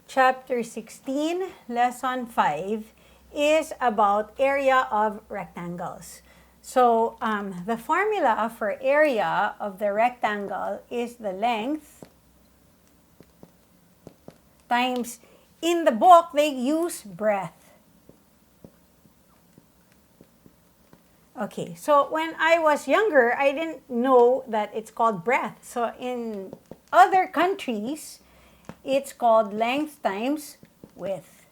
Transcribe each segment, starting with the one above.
Chapter 16, Lesson 5 is about area of rectangles. So the formula for area of the rectangle is the length times, in the book they use breadth. Okay, so when I was younger, I didn't know that it's called breadth. So in other countries, it's called length times width.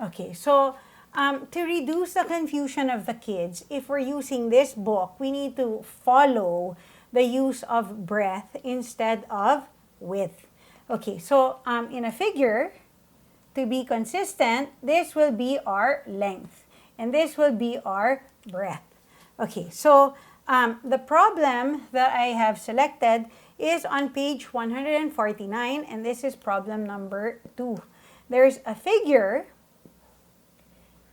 Okay, so to reduce the confusion of the kids, if we're using this book, we need to follow the use of breadth instead of width. Okay, so in a figure, to be consistent, this will be our length, and this will be our breadth. Okay, so the problem that I have selected is on page 149, and this is problem number 2. There's a figure,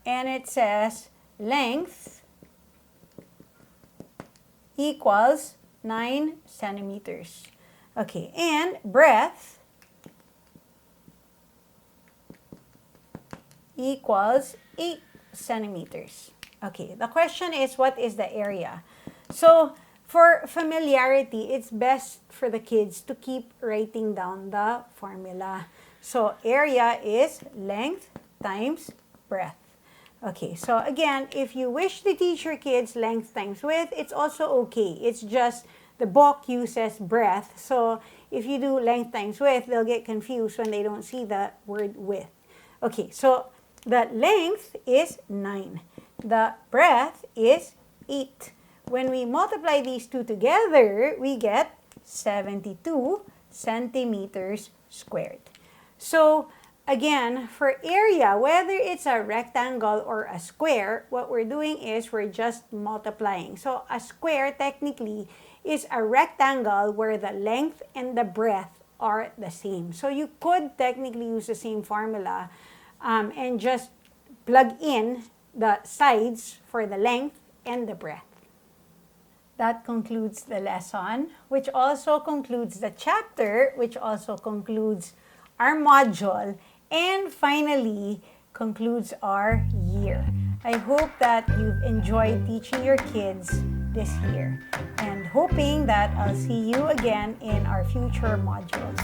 and it says length equals 9 centimeters. Okay, and breadth equals 8 centimeters. Okay, the question is, what is the area? So for familiarity, it's best for the kids to keep writing down the formula. So area is length times breadth. Okay, so again, if you wish to teach your kids length times width, it's also okay. It's just the book uses breadth. So if you do length times width, they'll get confused when they don't see the word width. Okay, so the length is 9. The breadth is 8. When we multiply these two together, we get 72 centimeters squared. So again, for area, whether it's a rectangle or a square, what we're doing is we're just multiplying. So a square technically is a rectangle where the length and the breadth are the same. So you could technically use the same formula and just plug in the sides for the length and the breadth. That concludes the lesson, which also concludes the chapter, which also concludes our module, and finally concludes our year. I hope that you've enjoyed teaching your kids this year, and hoping that I'll see you again in our future modules.